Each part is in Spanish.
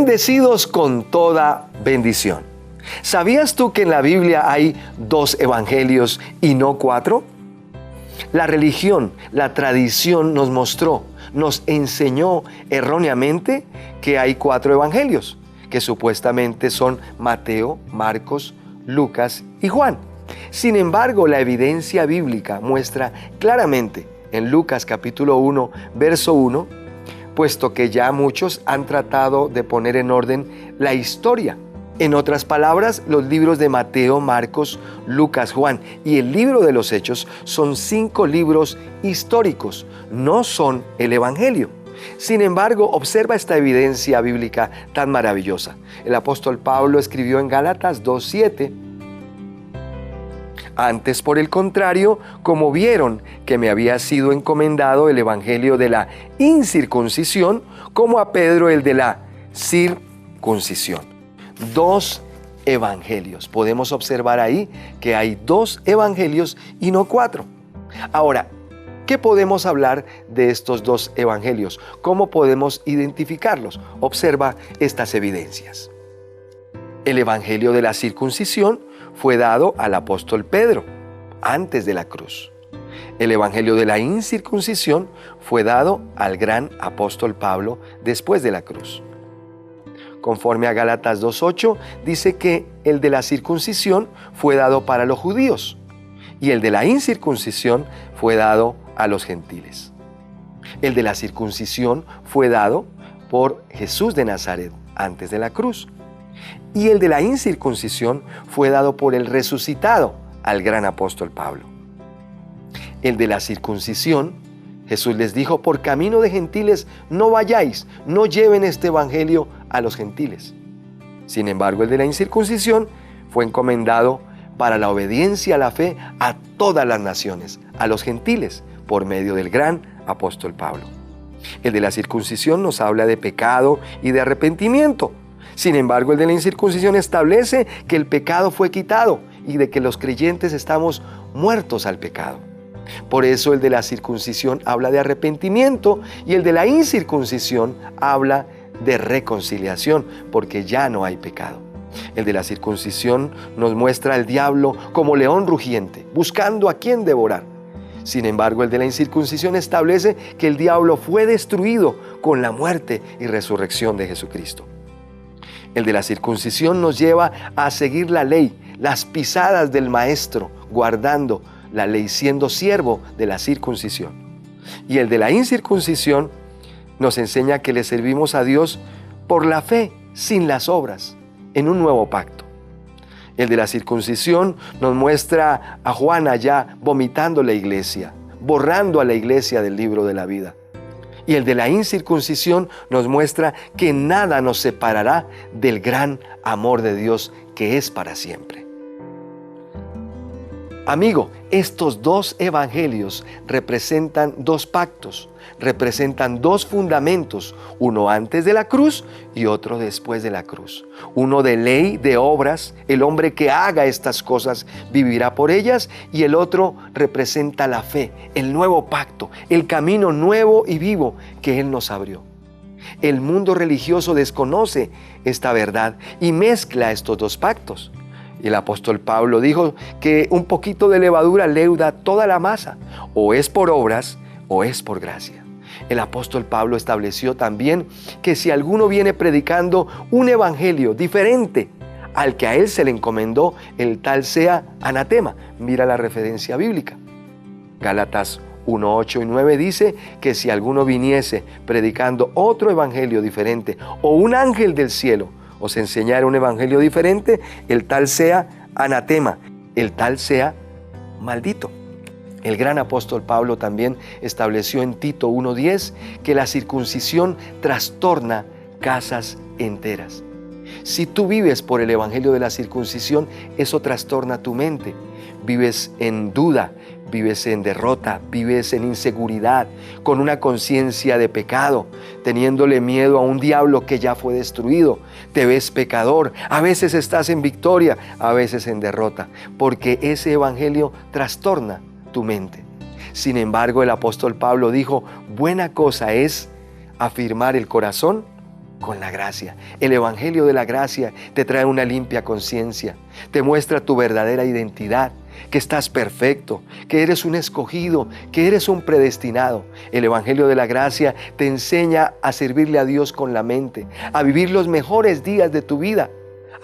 Bendecidos con toda bendición. ¿Sabías tú que en la Biblia hay 2 evangelios y no 4? La religión, la tradición nos enseñó erróneamente que hay 4 evangelios, que supuestamente son Mateo, Marcos, Lucas y Juan. Sin embargo, la evidencia bíblica muestra claramente en Lucas capítulo 1, verso 1, puesto que ya muchos han tratado de poner en orden la historia. En otras palabras, los libros de Mateo, Marcos, Lucas, Juan y el libro de los Hechos son 5 libros históricos, no son el Evangelio. Sin embargo, observa esta evidencia bíblica tan maravillosa. El apóstol Pablo escribió en Gálatas 2:7: Antes, por el contrario, como vieron que me había sido encomendado el evangelio de la incircuncisión, como a Pedro el de la circuncisión. 2 evangelios. Podemos observar ahí que hay 2 evangelios y no 4. Ahora, ¿qué podemos hablar de estos 2 evangelios? ¿Cómo podemos identificarlos? Observa estas evidencias. El evangelio de la circuncisión fue dado al apóstol Pedro antes de la cruz. El evangelio de la incircuncisión fue dado al gran apóstol Pablo después de la cruz. Conforme a Gálatas 2:8, dice que el de la circuncisión fue dado para los judíos y el de la incircuncisión fue dado a los gentiles. El de la circuncisión fue dado por Jesús de Nazaret antes de la cruz. Y el de la incircuncisión fue dado por el resucitado al gran apóstol Pablo. El de la circuncisión, Jesús les dijo: por camino de gentiles no vayáis, no lleven este evangelio a los gentiles. Sin embargo, el de la incircuncisión fue encomendado para la obediencia a la fe a todas las naciones, a los gentiles, por medio del gran apóstol Pablo. El de la circuncisión nos habla de pecado y de arrepentimiento. Sin embargo, el de la incircuncisión establece que el pecado fue quitado y de que los creyentes estamos muertos al pecado. Por eso el de la circuncisión habla de arrepentimiento y el de la incircuncisión habla de reconciliación, porque ya no hay pecado. El de la circuncisión nos muestra al diablo como león rugiente, buscando a quien devorar. Sin embargo, el de la incircuncisión establece que el diablo fue destruido con la muerte y resurrección de Jesucristo. El de la circuncisión nos lleva a seguir la ley, las pisadas del Maestro, guardando la ley, siendo siervo de la circuncisión. Y el de la incircuncisión nos enseña que le servimos a Dios por la fe, sin las obras, en un nuevo pacto. El de la circuncisión nos muestra a Juan allá vomitando la iglesia, borrando a la iglesia del libro de la vida. Y el de la incircuncisión nos muestra que nada nos separará del gran amor de Dios que es para siempre. Amigo, estos 2 evangelios representan 2 pactos, representan 2 fundamentos, uno antes de la cruz y otro después de la cruz. Uno de ley, de obras, el hombre que haga estas cosas vivirá por ellas, y el otro representa la fe, el nuevo pacto, el camino nuevo y vivo que Él nos abrió. El mundo religioso desconoce esta verdad y mezcla estos 2 pactos. Y el apóstol Pablo dijo que un poquito de levadura leuda toda la masa, o es por obras o es por gracia. El apóstol Pablo estableció también que si alguno viene predicando un evangelio diferente al que a él se le encomendó, el tal sea anatema. Mira la referencia bíblica. Gálatas 1:8 y 9 dice que si alguno viniese predicando otro evangelio diferente, o un ángel del cielo os enseñara un evangelio diferente, el tal sea anatema, el tal sea maldito. El gran apóstol Pablo también estableció en Tito 1:10 que la circuncisión trastorna casas enteras. Si tú vives por el evangelio de la circuncisión, eso trastorna tu mente. Vives en duda, vives en derrota, vives en inseguridad, con una conciencia de pecado, teniéndole miedo a un diablo que ya fue destruido. Te ves pecador, a veces estás en victoria, a veces en derrota, porque ese evangelio trastorna tu mente. Sin embargo, el apóstol Pablo dijo: buena cosa es afirmar el corazón con la gracia. El Evangelio de la gracia te trae una limpia conciencia, te muestra tu verdadera identidad, que estás perfecto, que eres un escogido, que eres un predestinado. El Evangelio de la gracia te enseña a servirle a Dios con la mente, a vivir los mejores días de tu vida.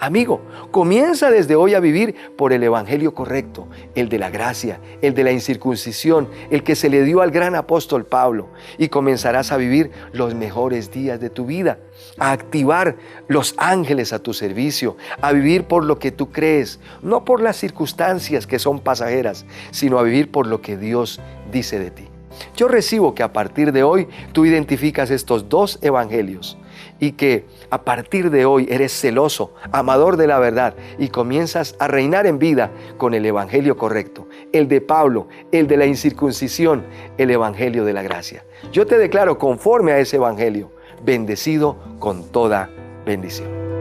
Amigo, comienza desde hoy a vivir por el Evangelio correcto, el de la gracia, el de la incircuncisión, el que se le dio al gran apóstol Pablo, y comenzarás a vivir los mejores días de tu vida, a activar los ángeles a tu servicio, a vivir por lo que tú crees, no por las circunstancias que son pasajeras, sino a vivir por lo que Dios dice de ti. Yo recibo que a partir de hoy tú identificas estos dos evangelios y que a partir de hoy eres celoso, amador de la verdad y comienzas a reinar en vida con el evangelio correcto, el de Pablo, el de la incircuncisión, el evangelio de la gracia. Yo te declaro conforme a ese evangelio, bendecido con toda bendición.